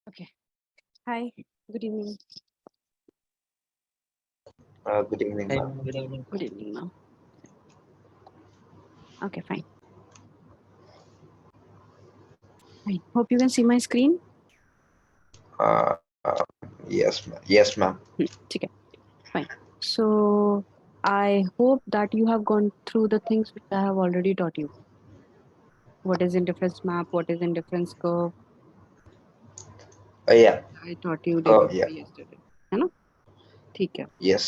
Okay. Hi. Good evening. Good evening, Hey, ma'am. good evening. Good evening, ma'am. Okay, fine. Fine. Hope you can see my screen. Uh, yes, ma'am. Okay, fine. So I hope that you have gone through the things which I have already taught you. What is indifference map? What is indifference curve? Yeah. I taught you day before Yeah. yesterday. है ना? ठीक है. Yes.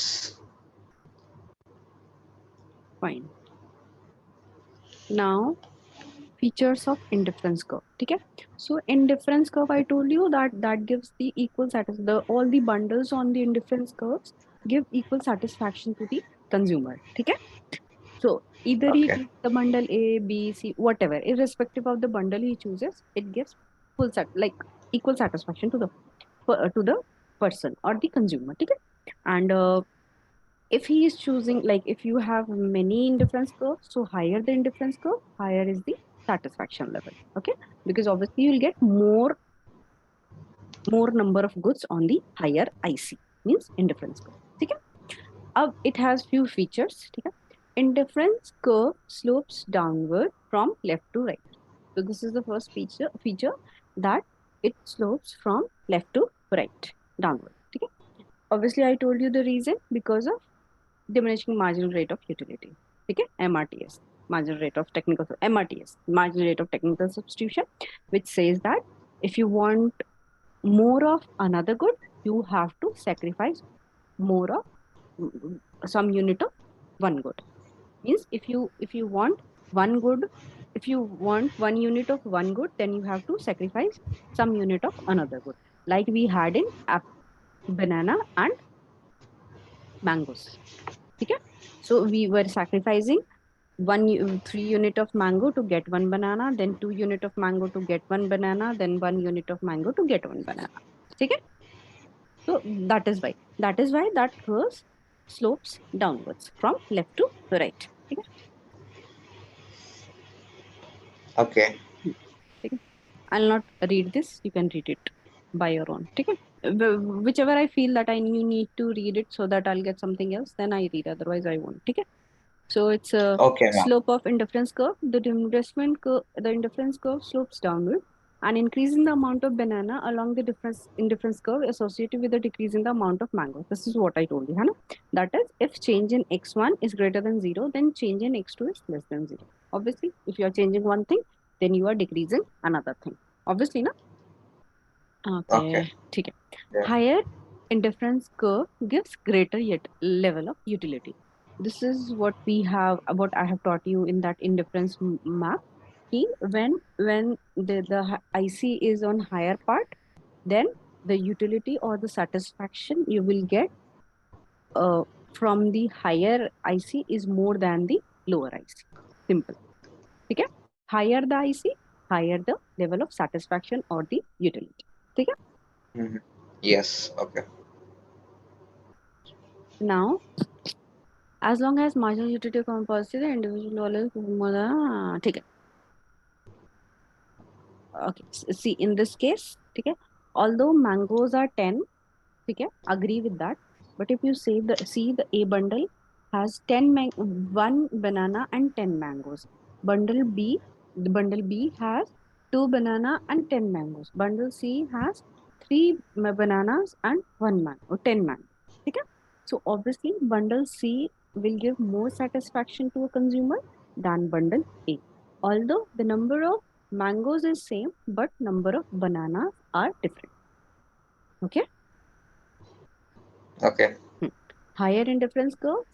Fine. Now features of indifference curve. ठीक है? So indifference curve, I told you that gives the equal all the bundles on the indifference curves give equal satisfaction to the consumer. ठीक है? So either he Okay. clicks the bundle A, B, C, whatever, irrespective of the bundle he chooses, it gives equal satisfaction to the person or the consumer. ठीक है? And if he is choosing, like if you have many indifference curves, so higher the indifference curve, higher is the satisfaction level. Okay, because obviously you'll get more number of goods on the higher IC, means indifference curve. ठीक है? अब it has few features. ठीक है? Indifference curve slopes downward from left to right. So this is the first feature that it slopes from left to right downward. ठीक है? Obviously I told you the reason, because of diminishing marginal rate of utility. ठीक है? MRTS, marginal rate of technical substitution, which says that if you want more of another good, you have to sacrifice more of some unit of one good. Means if you want one good, if you want 1 unit of one good, then you have to sacrifice some unit of another good, like we had in banana and mangoes. Okay, so we were sacrificing 3 unit of mango to get one banana, then 2 unit of mango to get one banana, then 1 unit of mango to get one banana. Okay, so that is why that curve slopes downwards from left to right. Okay. Okay. Okay. I'll not read this. You can read it by your own. Okay. Whichever I feel that you need to read it so that I'll get something else, then I read. Otherwise, I won't. Okay. So it's a Okay, ma'am. slope of indifference curve. The indifference curve slopes downward and increasing the amount of banana along the indifference curve associated with the decrease in the amount of mango. This is what I told you, Hannah. That is, if change in x1 is greater than 0, then change in x2 is less than 0. Obviously, if you are changing one thing, then you are decreasing another thing. Obviously, na? Okay. Okay. ठीक है. Yeah. Higher indifference curve gives greater yet level of utility. This is what I have taught you in that indifference map. When the IC is on higher part, then the utility or the satisfaction you will get uh, from the higher IC is more than the lower IC. Simple. ठीक है? Higher the IC, higher the level of satisfaction or the utility. ठीक है? Mhm. Yes. Okay. Now, as long as marginal utility compulsory, the individual always more than ठीक है. Okay. See, in this case, ठीक है, although mangoes are 10, ठीक है, agree with that. But if you see the A bundle has 1 banana and 10 mangoes. Bundle B, the bundle B has 2 banana and 10 mangoes. Bundle C has 3 bananas and 1 mango, or 10 mangoes. ठीक है? So obviously bundle C will give more satisfaction to a consumer than bundle A. Although the number of mangoes is same, but number of bananas are different. Okay. Okay. Higher indifference curve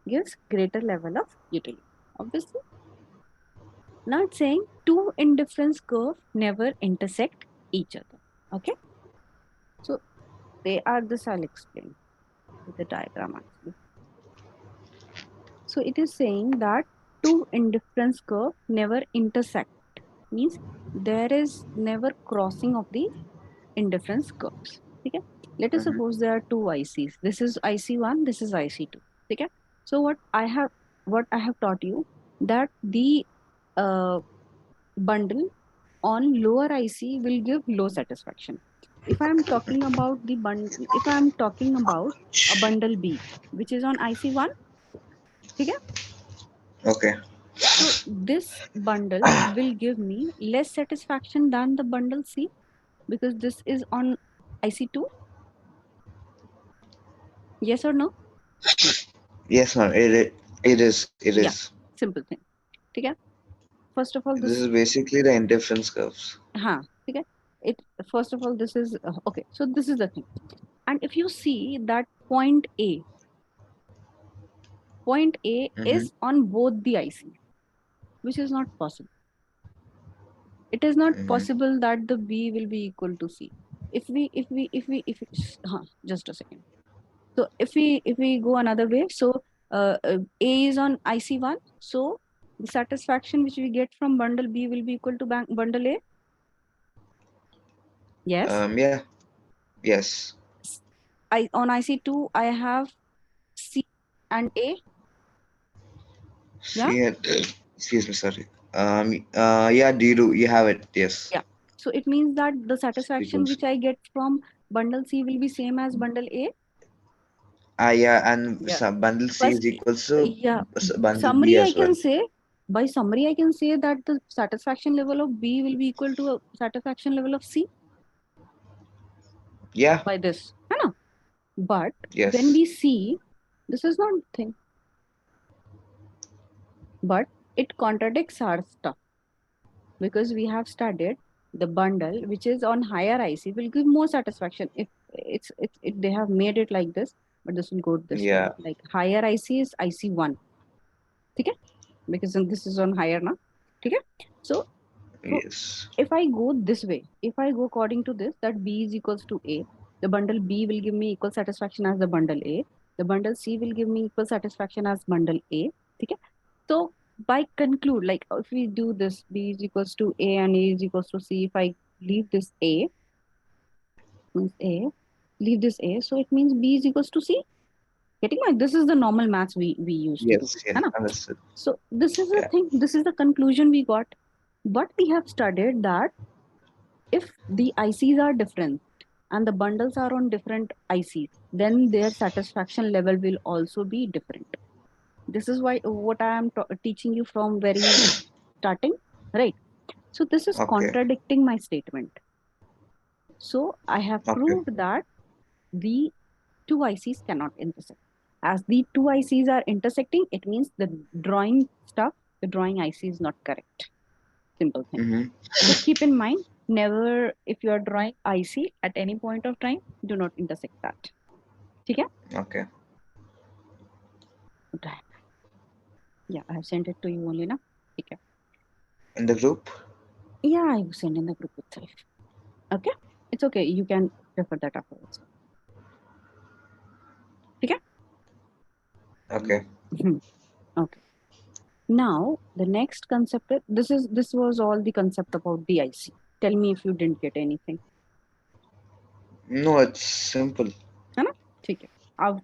gives greater level of utility. Obviously, not saying two indifference curve never intersect each other. Okay, so they are this. I'll explain with the diagram actually. So it is saying that two indifference curve never intersect, means there is never crossing of the indifference curves. Okay, let us Mhm. suppose there are two ICs. This is IC1, this is IC2. Okay, so what I have taught you, that the bundle on lower IC will give low satisfaction, if I'm talking about if I'm talking about a bundle B, which is on IC1, okay? Okay. So this bundle will give me less satisfaction than the bundle C because this is on IC2. Yes or no? Yes, ma'am. It is. It Yeah, is. simple thing. Okay. First of all, This this is basically the indifference curves. okay. It first of all, this is okay. So this is the thing. And if you see that point A Mm-hmm. is on both the IC, which is not possible. It is not Mm-hmm. possible that the B will be equal to C. If we just a second. So if we go another way, so A is on IC1, so the satisfaction which we get from bundle B will be equal to bundle A. Yes. Yeah. Yes. I on IC2 I have C and A. Yeah. See it. Excuse me. Sorry. Yeah. Do you do? You have it. Yes. Yeah. So it means that the satisfaction Equals. which I get from bundle C will be same as bundle A. Yeah. And Yeah. bundle C But is equals to yeah, bundle B summary I as can well. say by summary I can say that the satisfaction level of B will be equal to a satisfaction level of C Yeah. by this. है ना? But when Yes. we see, this is not the thing, but it contradicts our stuff because we have studied the bundle which is on higher IC will give more satisfaction if they have made it like this, but this will go this way. Yeah. Like higher IC is IC1, okay? Because this is on higher now, okay? So Yes. if I go this way, if I go according to this, that B is equals to A, the bundle B will give me equal satisfaction as the bundle A. The bundle C will give me equal satisfaction as bundle A. Okay. So by conclude, like if we do this, B is equals to A and A is equals to C. If I leave this means A, leave this A, so it means B is equals to C. Getting my this is the normal maths we used to do. Yes. Yeah. है ना? Understood. So this is the Yeah. thing. This is the conclusion we got. But we have studied that if the ICs are different and the bundles are on different ICs, then their satisfaction level will also be different. This is why what I am teaching you from very starting, right? So this is Okay. contradicting my statement. So I have Okay. proved that the two ICs cannot intersect. As the two ICs are intersecting, it means the drawing stuff, the drawing IC is not correct. Simple thing. Mm-hmm. So keep in mind, never if you are drawing IC at any point of time, do not intersect that. ठीक है? Okay. Done. Yeah, I have sent it to you only now. ठीक है? In the group. Yeah, I will send in the group itself. Okay? It's okay. You can refer that afterwards. ठीक है? Okay. Okay. Now the next concept this was all the concept about the IC. Tell me if you didn't get anything. No, it's simple. है ना? ठीक है.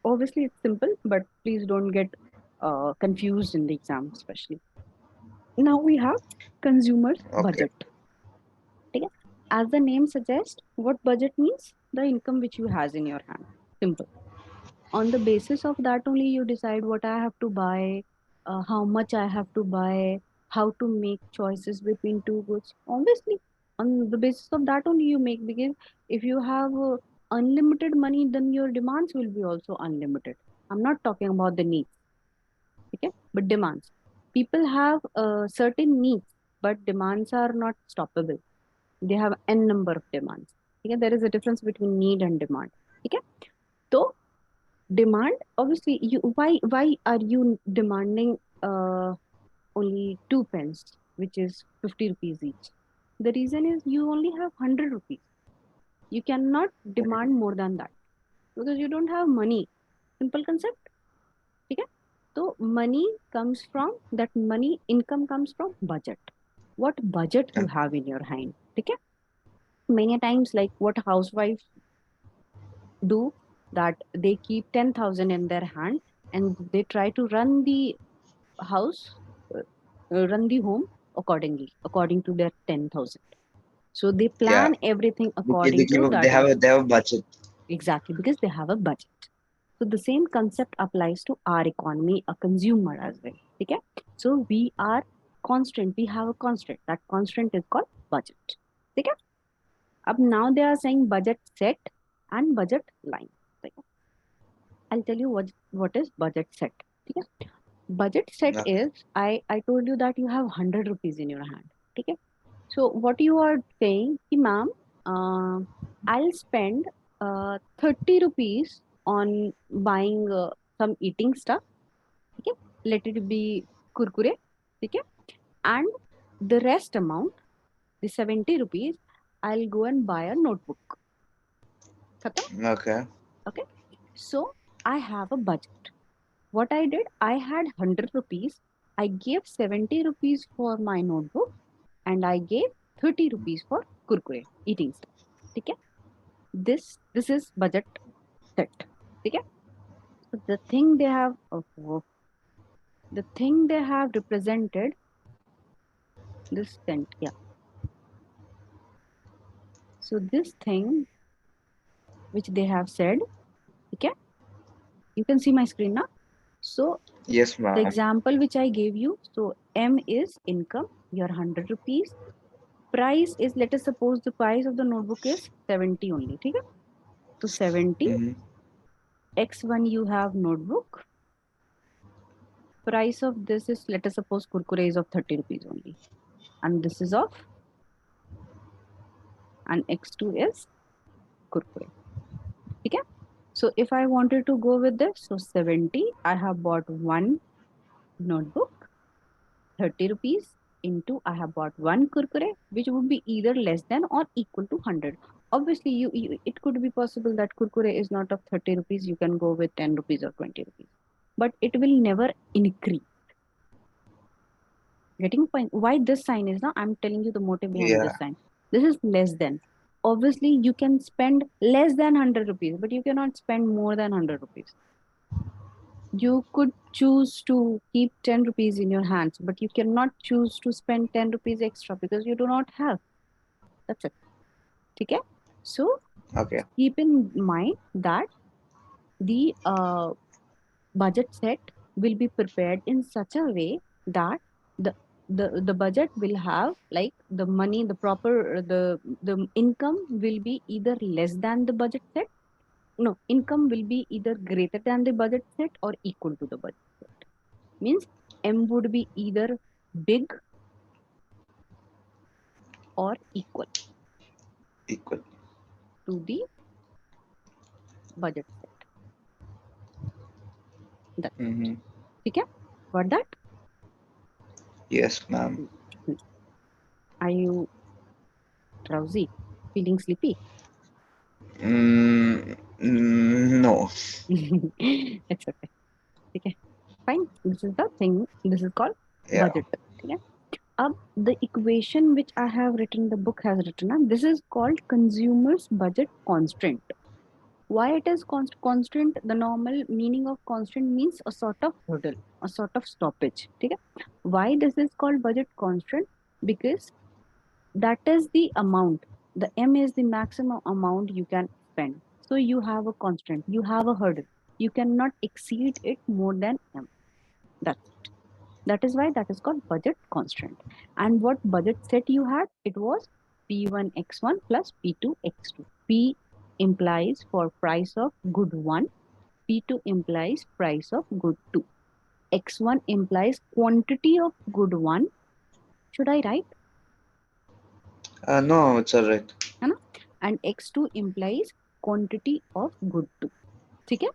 Obviously it's simple, but please don't get confused in the exam, especially. Now we have consumer's Okay. budget. ठीक है? As the name suggests, what budget means? The income which you has in your hand. Simple. On the basis of that only you decide what I have to buy, how much I have to buy, how to make choices between two goods. Obviously, on the basis of that only you make, because if you have unlimited money, then your demands will be also unlimited. I'm not talking about the needs, okay? But demands. People have certain needs, but demands are not stoppable. They have n number of demands. Okay? There is a difference between need and demand. Okay? So demand, obviously, you why are you demanding only 2 pence, which is 50 rupees each? The reason is you only have 100 rupees. You cannot demand more than that because you don't have money. Simple concept. Okay? So money comes from that money, income comes from budget. What budget you have in your hand. Okay? Many times, like what housewives do, that they keep 10,000 in their hand and they try to run the house, run the home accordingly, according to their 10,000. So they Yeah. plan everything They according keep to a, that only. they have a budget. Exactly, because they have a budget. So the same concept applies to our economy, a consumer as well. Okay? So we are constant. We have a constant. That constant is called budget. Okay? Up now they are saying budget set and budget line. Okay? I'll tell you what is budget set. Okay? Budget set Okay. is I told you that you have 100 rupees in your hand. Okay? So what you are saying, कि ma'am, I'll spend 30 rupees on buying some eating stuff. Okay? Let it be kurkure. Okay? And the rest amount, the 70 rupees, I'll go and buy a notebook. Khatam? Okay. Okay? So I have a budget. What I did, I had 100 rupees. I gave 70 rupees for my notebook and I gave 30 rupees for kurkure, eating stuff. Okay? This is budget set. Okay? So the thing they have represented this cent. Yeah. So this thing which they have said, okay, you can see my screen now. So Yes, the ma'am. example which I gave you, so M is income, your 100 rupees. Price is, let us suppose the price of the notebook is 70 only. Okay? So 70, Mm-hmm. X1 you have notebook. Price of this is, let us suppose kurkure is of 30 rupees only. And this is of, and X2 is kurkure. Okay? So if I wanted to go with this, so 70, I have bought one notebook, 30 rupees into I have bought one kurkure, which would be either less than or equal to 100. Obviously, it could be possible that kurkure is not of 30 rupees, you can go with 10 rupees or 20 rupees. But it will never increase. Getting point? Why this sign is now? I'm telling you the motive behind Yeah. this sign. This is less than. Obviously, you can spend less than 100 rupees, but you cannot spend more than 100 rupees. You could choose to keep 10 rupees in your hands, but you cannot choose to spend 10 rupees extra because you do not have. That's it. Okay? So Okay. keep in mind that the budget set will be prepared in such a way that the the budget will have like the money, the proper the income will be either less than the budget set. No, income will be either greater than the budget set or equal to the budget set. Means M would be either big or equal Equal. to the budget set. That's it. Mm-hmm. Okay? Got that? Yes, ma'am. Hmm. Are you drowsy? Feeling sleepy? No. It's okay. Okay. Fine. This is the thing. This is called Yeah. budget. Okay. The equation which I have written, the book has written, this is called consumer's budget constraint. Why it is constant? The normal meaning of constant means a sort of hurdle, a sort of stoppage. Okay? Why this is called budget constant? Because that is the amount. The M is the maximum amount you can spend. So you have a constant, you have a hurdle. You cannot exceed it more than M. That's it. That is why that is called budget constant. And what budget set you had? It was P1 X1 plus P2 X2. P implies for price of good 1, P2 implies price of good 2. X1 implies quantity of good 1. Should I write? No, it's alright. है ना? And X2 implies quantity of good 2. ठीक है?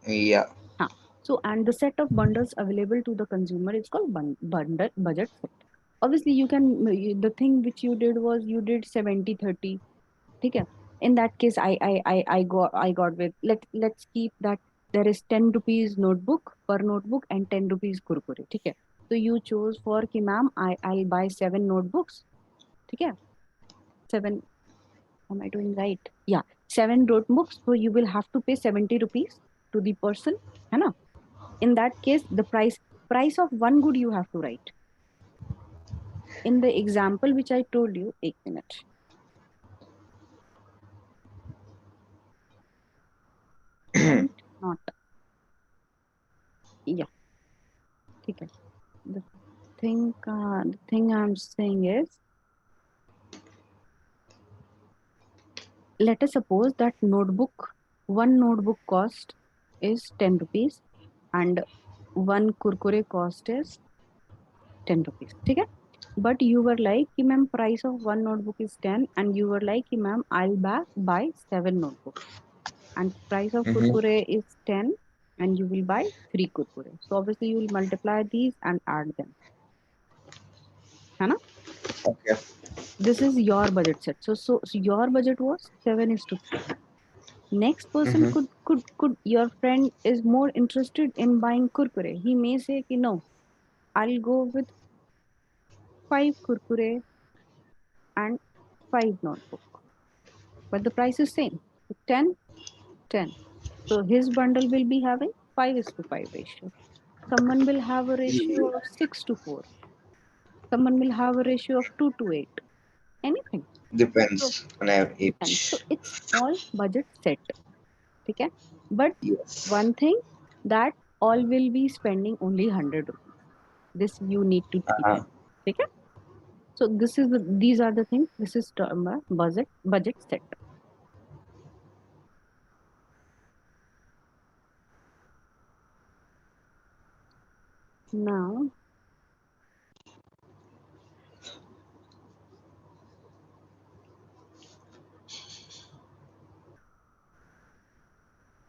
Yeah. हाँ. So, and the set of bundles available to the consumer is called bundle budget set. Obviously, you can, the thing which you did was you did 70/30. ठीक है? In that case, I got with, let's keep that there is 10 rupees notebook per notebook and 10 rupees kurkure. ठीक है? So you chose for कि ma'am, I'll buy 7 notebooks. ठीक है? 7, am I doing right? Yeah, 7 notebooks. So you will have to pay 70 rupees to the person. है ना? In that case, the price of one good you have to write. in the example which I told you, 1 minute. Point not. Yeah, okay. The the thing I'm saying is, let us suppose that one notebook cost is 10 rupees and one kurkure cost is 10 rupees. Okay? But you were like, कि ma'am, price of one notebook is 10, and you were like, कि ma'am, I'll buy 7 notebooks. And price of Mm-hmm. kurkure is 10, and you will buy 3 kurkure. So obviously you will multiply these and add them. है ना? Okay. This is your budget set. So your budget was 7:3. Next person Mm-hmm. could your friend is more interested in buying kurkure. He may say, कि no, I'll go with 5 kurkure and 5 notebook. But the price is same. 10, 10. So his bundle will be having 5:5 ratio. Someone will have a ratio of 6:4. Someone will have a ratio of 2:8. Anything. So Depends on depends. So each. it's all budget set. Okay? But Yes. one thing, that all will be spending only 100 rupees. This you need to keep Uh-huh. in. Okay? So these are the things. This is term budget set. Now,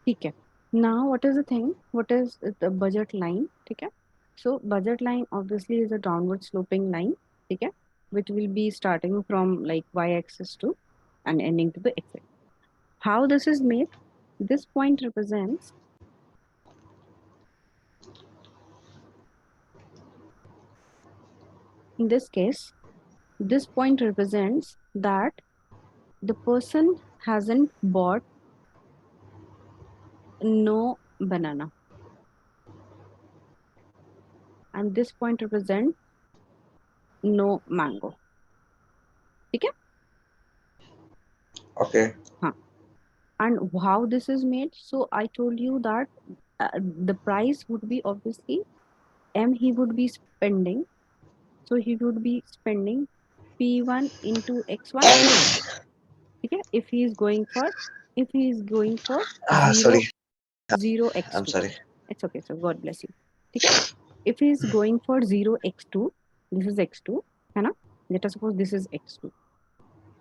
okay. Now, what is the thing? What is the budget line? Okay. So budget line obviously is a downward sloping line. Okay, which will be starting from like y-axis to and ending to the x-axis. How this is made? This point represents, in this case, this point represents that the person hasn't bought no banana, and this point represents no mango. Okay. Okay. Huh. And how this is made? So I told you that the price would be obviously m he would be spending. So he would be spending p1 into x1. Okay. If he is going for Ah, 0 sorry. 0 I'm x2. sorry. It's okay. So God bless you. Okay. If he is going for 0 x2, this is x2. है ना? Let us suppose this is x2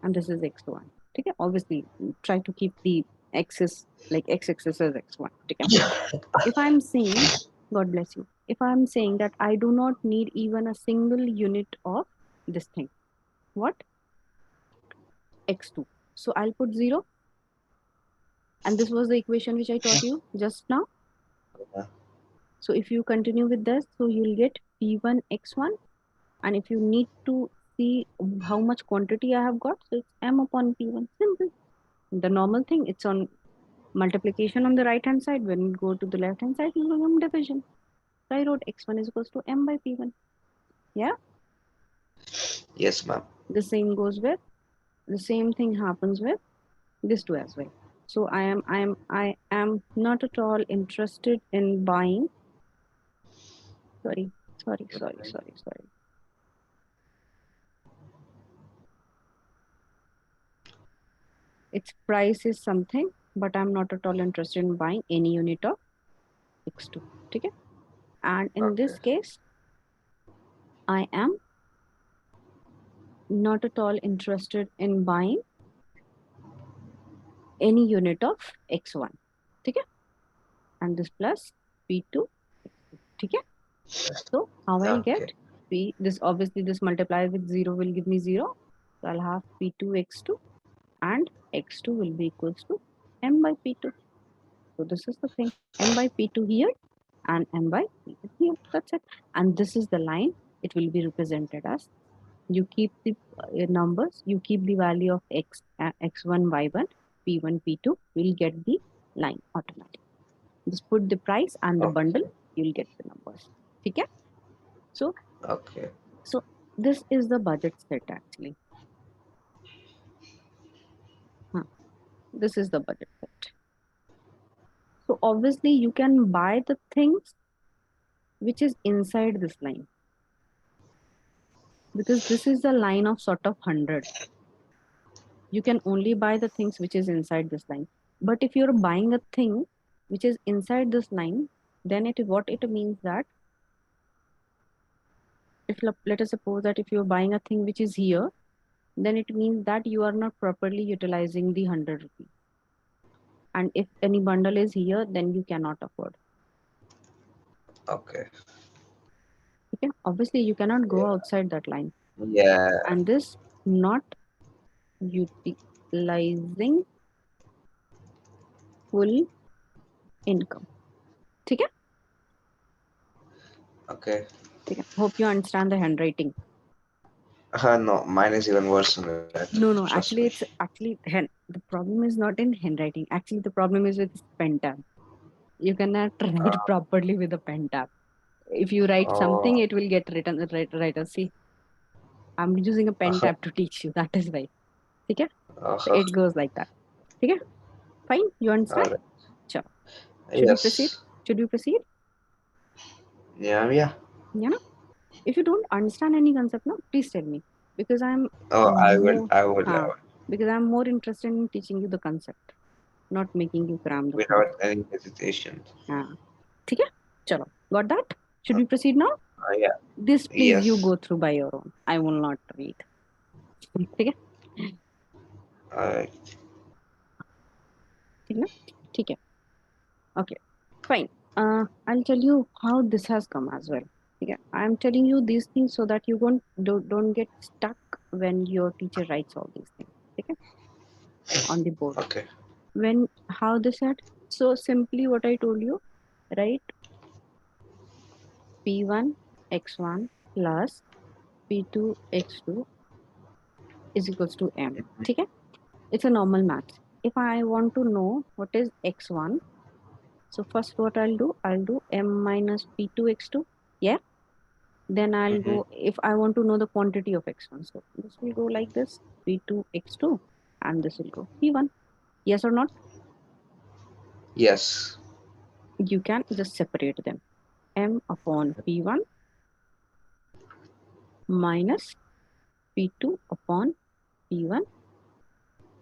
and this is x1. Okay. Obviously, try to keep the axis like x-axis as x1. Okay. If I'm saying, God bless you, if I'm saying that I do not need even a single unit of this thing, what? X2. So I'll put 0. And this was the equation which I taught you just now. Uh, So if you continue with this, so you'll get P1 X1. And if you need to see how much quantity I have got, so it's M upon P1. Simple. The normal thing, it's on multiplication on the right hand side. When you go to the left hand side, you will division. So I wrote X1 is equals to M by P1. Yeah. yes, ma'am. The same thing happens with this two as well. So I am not at all interested in buying. Sorry, sorry. Its price is something, but I'm not at all interested in buying any unit of X2. Okay? And in Okay. this case, I am not at all interested in buying any unit of X1. Okay? And this plus P2 X2. Okay? So how I'll get Okay. P, this obviously this multiplied with 0 will give me 0. So I'll have P2 X2 and X2 will be equals to M by P2. So this is the thing, M by P2 here and M by P2 here. That's it. And this is the line. It will be represented as, you keep the numbers, you keep the value of x1, y1, p1, p2, you'll get the line automatically. Just put the price and the Okay. bundle, you'll get the numbers. Okay? So, Okay. so This is the budget set actually. Huh. This is the budget set. So obviously you can buy the things which is inside this line, because this is the line of sort of 100. You can only buy the things which is inside this line. But if you're buying a thing which is inside this line, then what it means that if let us suppose that if you're buying a thing which is here, then it means that you are not properly utilizing the 100 rupees. And if any bundle is here, then you cannot afford. Okay. Okay, obviously you cannot go Yeah. outside that line. Yeah. And this not utilizing full income. Okay. Okay. Okay, hope you understand the handwriting. No, mine is even worse than that. No, Trust me. actually it's actually the problem is not in handwriting. Actually the problem is with pen tab. You cannot write Uh, properly with a pen tab. If you write something, oh. it will get written right. See, I'm using a pen tab to teach you. That is why. Okay? So Uh, it goes like that. Okay? Fine. You understand? all right. Sure. Should we proceed? Yes. Should we proceed? Yeah. Yeah. You know, if you don't understand any concept now, please tell me, because I'm Oh, I will. more, I would. I uh, would. because I'm more interested in teaching you the concept, not making you cram the thing. Without any hesitation. हाँ ठीक है चलो got that. Should we proceed now? Yeah. This please you Yes. go through by your own. I will not read. ठीक है Uh, ठीक ना ठीक है okay fine. I'll tell you how this has come as well. Okay, I'm telling you these things so that you don't get stuck when your teacher writes all these things. Okay, on the board. okay. When how this had, so simply what I told you, right? P1 x1 plus P2 x2 is equals to m. Okay, it's a normal math. If I want to know what is x1, so first what I'll do m minus p2 x2. Yeah, then I'll Mm-hmm. go if I want to know the quantity of x1. So this will go like this, p2 x2, and this will go p1. Yes or not? Yes. You can just separate them. M upon p1 minus p2 upon p1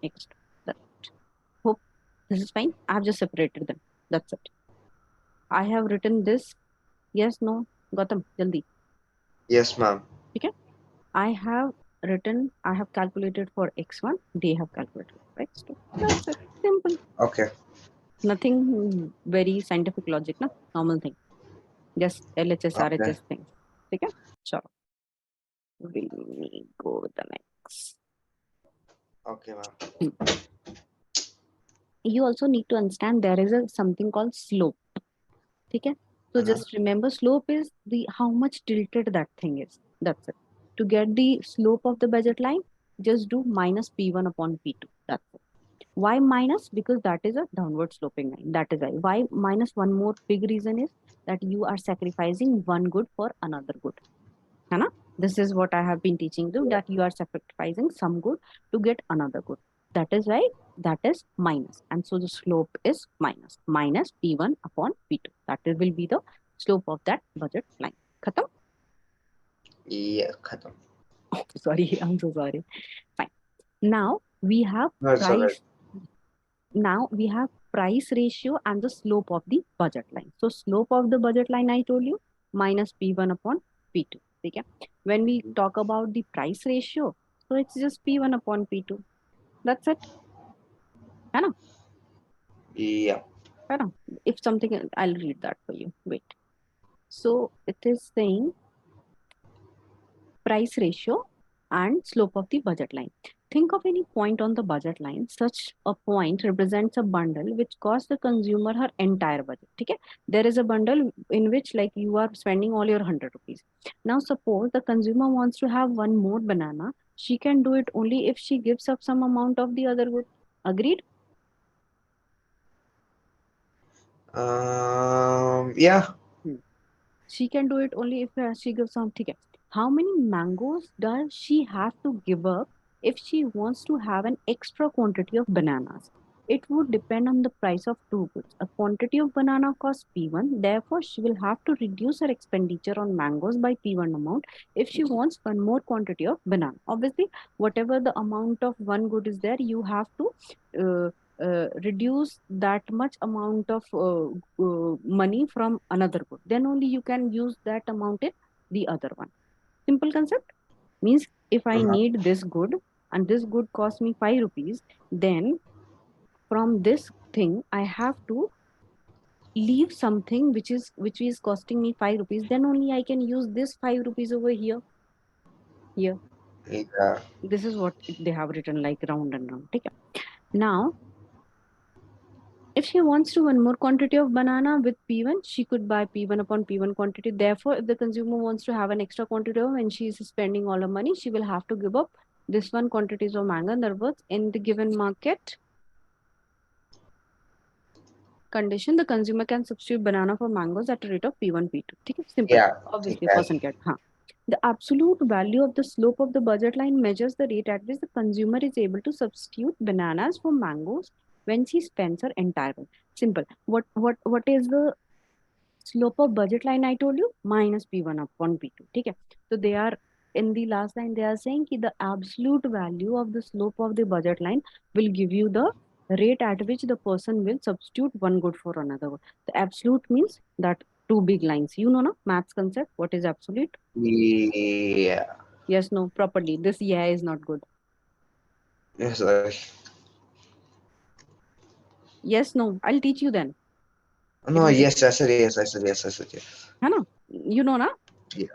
x2. That's it. Hope this is fine. I've just separated them. That's it. I have written this. Yes, no, Gautam, jaldi. Yes, ma'am. Okay. I have calculated for x1, they have calculated for x2. That's it. Simple. Okay. Nothing very scientific logic, no? Normal thing. Just LHS, Okay. RHS things. Okay? Sure. We go with the next. Okay, ma'am. Hmm. You also need to understand there is a something called slope. Okay? So Mm-hmm. just remember slope is the how much tilted that thing is. That's it. To get the slope of the budget line, just do minus P1 upon P2. That's it. Why minus? Because that is a downward sloping line. That is why. Why minus? One more big reason is that you are sacrificing one good for another good. है ना? This is what I have been teaching you, Yeah. that you are sacrificing some good to get another good. That is why that is minus. And so the slope is minus P1 upon P2. That will be the slope of that budget line. Khatam? Yeah. Khatam. Sorry, I'm so sorry. Fine. Now we have No, it's alright. price. Now we have price ratio and the slope of the budget line. So slope of the budget line I told you minus P1 upon P2. Okay. When we talk about the price ratio, so it's just P1 upon P2. That's it. है ना? Yeah. है ना? If something, I'll read that for you. Wait. So it is saying price ratio and slope of the budget line. Think of any point on the budget line. Such a point represents a bundle which costs the consumer her entire budget. Okay? There is a bundle in which like you are spending all your 100 rupees. Now suppose the consumer wants to have one more banana. She can do it only if she gives up some amount of the other good. Agreed? Yeah. Hmm. She can do it only if she gives some. Okay. how many mangoes does she have to give up if she wants to have an extra quantity of bananas? It would depend on the price of two goods. A quantity of banana costs P1, therefore, she will have to reduce her expenditure on mangoes by P1 amount if she wants one more quantity of banana. Obviously, whatever the amount of one good is there, you have to reduce that much amount of money from another good. Then only you can use that amount in the other one. Simple concept means if I Uh-huh. need this good and this good costs me 5 rupees, then from this thing I have to leave something which is costing me 5 rupees. Then only I can use this 5 rupees over here. Yeah. This is what they have written like round and round. Okay. Now if she wants to one more quantity of banana with P1, she could buy P1 upon P1 quantity. Therefore, if the consumer wants to have an extra quantity of when she is spending all her money, she will have to give up this one quantities of mango. In other words, in the given market condition, the consumer can substitute banana for mangoes at a rate of P1, P2. Okay? Simple. Yeah. Obviously, person Exactly. get. Huh. The absolute value of the slope of the budget line measures the rate at which the consumer is able to substitute bananas for mangoes when she spends her entire bill. Simple. What is the slope of budget line? I told you minus P1 upon P2. Okay. So they are in the last line. They are saying that the absolute value of the slope of the budget line will give you the rate at which the person will substitute one good for another good. The absolute means that two big lines. You know, na maths concept. What is absolute? Yeah. Yes, no, properly. This yeah is not good. Yes, sorry. Yes, no. I'll teach you then. It No, will take, yes, I said yes. I said yes. I said yes. है ना? You know, na? Yeah.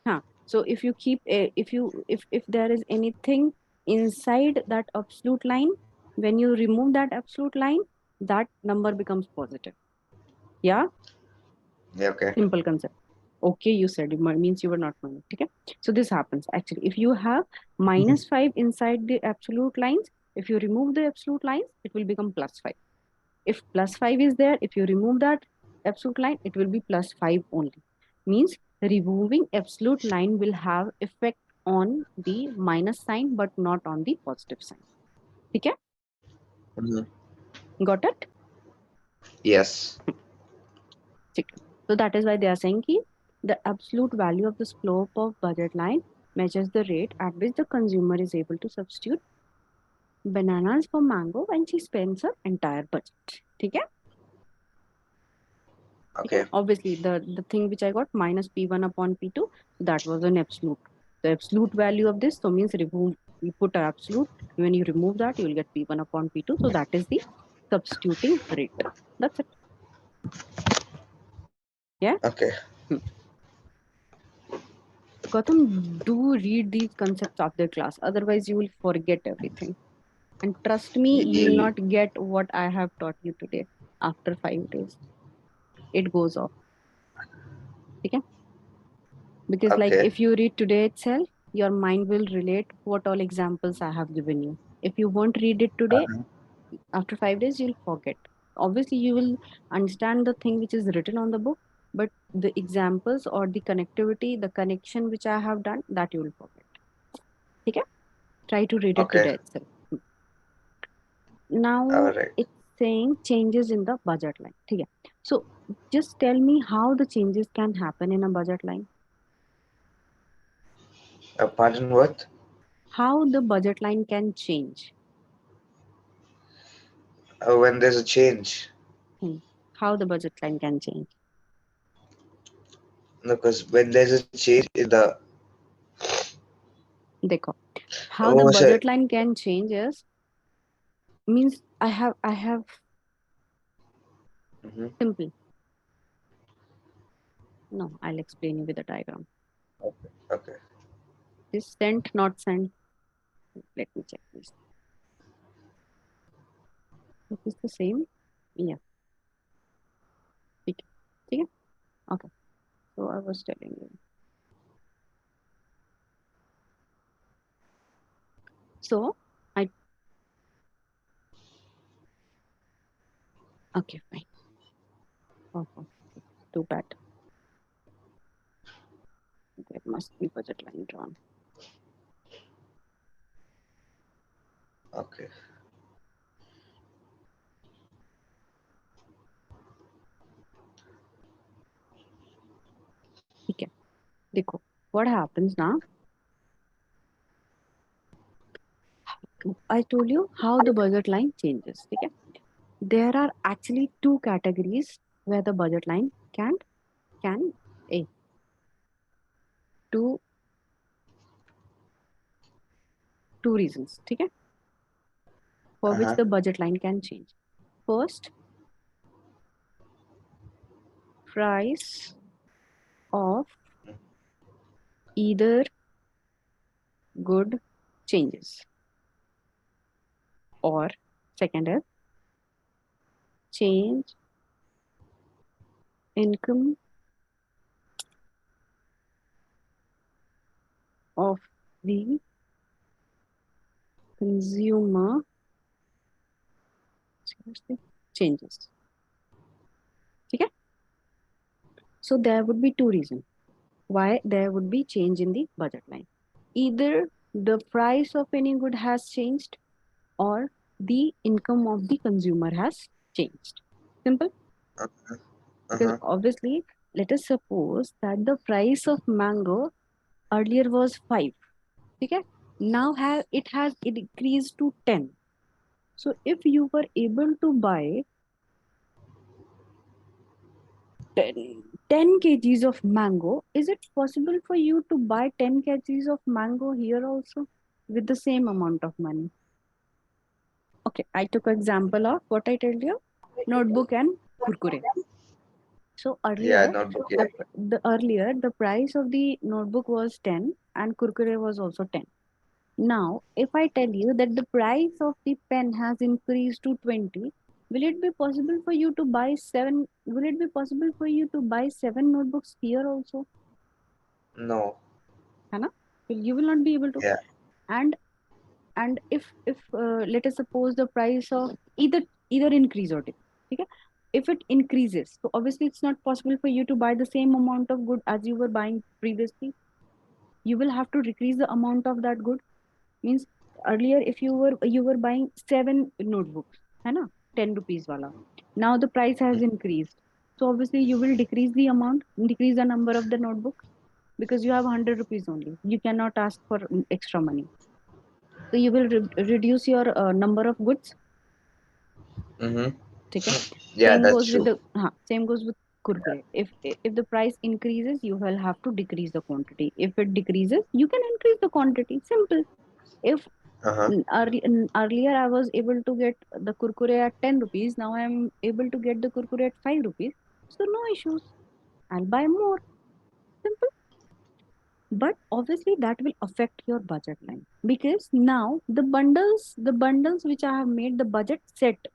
Huh. So if you keep a, if there is anything inside that absolute line, when you remove that absolute line, that number becomes positive. Yeah, Yeah. Okay. simple concept. Okay, you said it means you were not minus. Okay, so this happens actually. If you have minus 5 inside the absolute lines, if you remove the absolute lines, it will become plus 5. If plus 5 is there, if you remove that absolute line, it will be plus 5 only. Means removing absolute line will have effect on the minus sign but not on the positive sign. Okay, Mhm. got it? Yes. ठीक. So that is why they are saying ki the absolute value of the slope of budget line measures the rate at which the consumer is able to substitute bananas for mango when she spends her entire budget. Okay? Okay, Okay. obviously the thing which I got minus P1 upon P2, that was an absolute. The absolute value of this, so means remove, you put an absolute, when you remove that you will get P1 upon P2, so that is the substituting rate. That's it. Yeah. Okay. Hmm. Gautam, do read these concepts of the class, otherwise you will forget everything, and trust me, you will Ye- not get what I have taught you today. After 5 days it goes off. Okay, because like Okay. if you read today itself, your mind will relate what all examples I have given you. If you won't read it today, Uh-huh. after 5 days you'll forget. Obviously you will understand the thing which is written on the book, but the examples or the connectivity, the connection which I have done, that you will forget. Okay, try to read it Okay. today itself. Now All right. it's saying changes in the budget line. Okay, so just tell me how the changes can happen in a budget line. Pardon what? How the budget line can change. When there's a change. Hmm. How the budget line can change. No, because when there's a change in the देखो, how what the was it? budget line can change is means I have Mm-hmm. simple. No, I'll explain you with a diagram. Okay. Okay. This sent, not sent. Let me check this. Is this the same? Yeah. ठीक है. ठीक है? Okay. So I was telling you. So I okay fine. Oh, oh, too bad. There must be budget line drawn. Okay. ठीक है, देखो what happens now. I told you how the budget line changes. ठीक है, there are actually two categories where the budget line can a two two reasons. ठीक है, for which Uh-huh. the budget line can change. First, price of either good changes, or second is change income of the consumer changes. ठीक है, so there would be two reasons why there would be change in the budget line. Either the price of any good has changed, or the income of the consumer has changed. Simple. Uh-huh. Because Uh-huh. obviously, let us suppose that the price of mango earlier was 5. Okay? Now it has increased to 10. So if you were able to buy 10 kgs of mango, is it possible for you to buy 10 kgs of mango here also with the same amount of money? Okay, I took example of what I told you, notebook and kurkure. So Yeah, earlier, notebook. Yeah. the price of the notebook was 10 and kurkure was also 10. Now, if I tell you that the price of the pen has increased to 20, will it be possible for you to buy 7? Will it be possible for you to buy 7 notebooks here also? No. है ना? You will not be able to. Yeah. And if let us suppose the price of either increase or decrease. Okay? If it increases, so obviously it's not possible for you to buy the same amount of good as you were buying previously. You will have to decrease the amount of that good. Means earlier if you were buying 7 notebooks, है ना, 10 rupees wala. Now the price has increased. So obviously you will decrease the amount, decrease the number of the notebooks because you have 100 rupees only. You cannot ask for extra money. So you will reduce your number of goods. Mm-hmm. ठीक है, Yeah, same that's goes with true. the same goes with kurkure. If the price increases, you will have to decrease the quantity. If it decreases, you can increase the quantity. Simple. If Uh-huh. earlier I was able to get the kurkure at 10 rupees, now I am able to get the kurkure at 5 rupees, so no issues, I'll buy more. Simple. But obviously that will affect your budget line because now the bundles which I have made the budget set,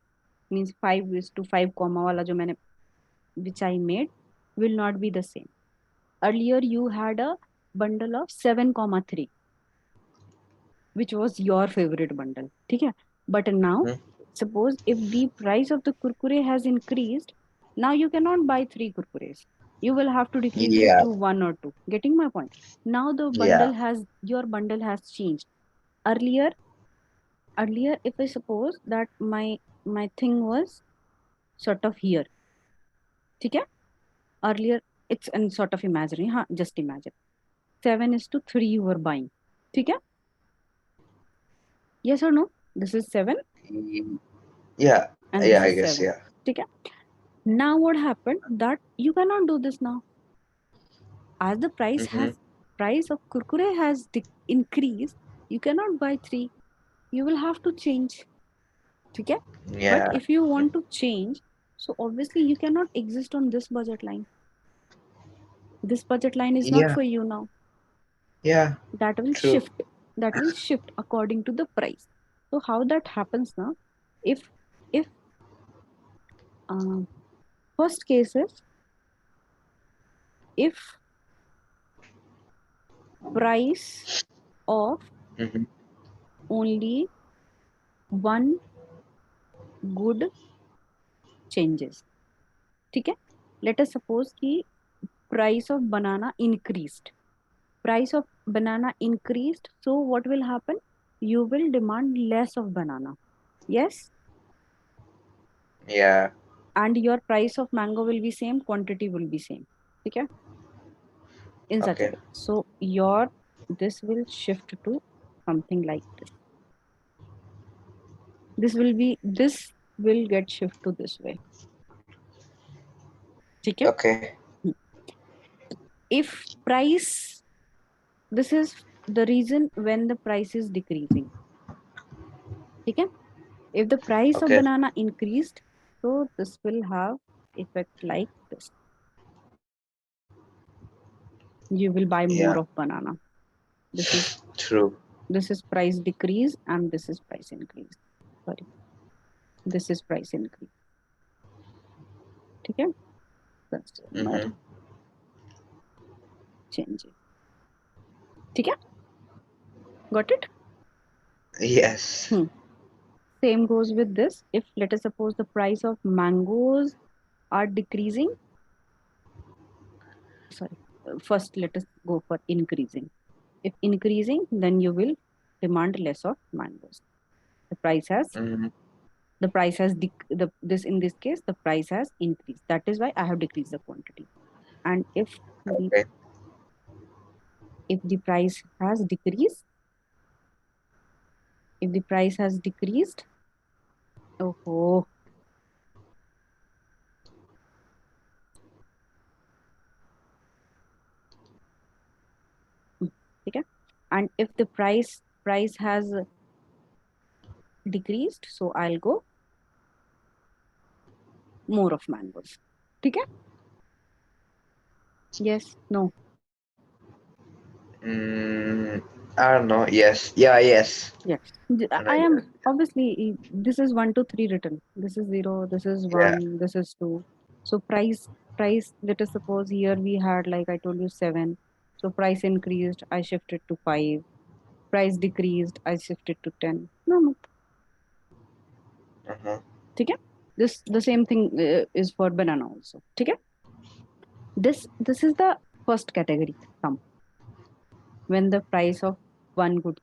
means 5:5 comma wala jo maine which I made will not be the same. Earlier you had a bundle of 7,3, which was your favorite bundle. ठीक है? But now, Mhm. suppose if the price of the kurkure has increased, now you cannot buy 3 kurkures. You will have to decrease it Yeah. to one or two. Getting my point? Now Yeah. your bundle has changed. Earlier, earlier, if I suppose that my thing was sort of here, ठीक है? Earlier, it's in sort of imaginary. हाँ, just imagine. 7:3 you were buying. ठीक है? Yes or no? This is 7 Mm, yeah. and Yeah, this I is guess. 7. Yeah. ठीक है? Now what happened that you cannot do this now. As the Mm-hmm. price of kurkure has increased, you cannot buy 3. You will have to change. ठीक है? But Yeah. if you want to change, so obviously you cannot exist on this budget line. This budget line is not Yeah. for you now. Yeah. That will True. shift. That will shift according to the price. So how that happens now? If first case is if price of Mm-hmm. only one good changes. ठीक है? Let us suppose कि price of banana increased. price of banana increased, so what will happen? You will demand less of banana. Yes. Yeah. And your price of mango will be same, quantity will be same. Okay. In such a Okay. way, so your this will shift to something like this. This will get shift to this way. Okay. Okay. If price, this is the reason when the price is decreasing. Okay. If the price of Okay. banana increased, so this will have effect like this. You will buy more Yeah. of banana. This is True. this is price decrease and this is price increase. Sorry, this is price increase. Okay. Customer Mm-hmm. changes. Okay. Got it? Yes. Hmm. Same goes with this. If let us suppose the price of mangoes are decreasing, sorry, first let us go for increasing. If increasing, then you will demand less of mangoes. The price has Mm-hmm. the price has this in this case the price has increased. That is why I have decreased the quantity. And Okay. if the price has decreased, if the price has decreased, oh, okay. And if the price has decreased, so I'll go more of mangoes. Okay. Yes, no. Mm, I don't know. Yes. Yeah. Yes. Yes. I I guess. am obviously this is 1 2 3 written. This is 0, this is Yeah. 1, this is 2. So price, let us suppose here we had, like I told you, 7. So price increased, I shifted to 5. Price decreased, I shifted to 10. No, no. Uh-huh. Okay. This the same thing is for banana also. Okay. This is the first category, sum, when the price of one good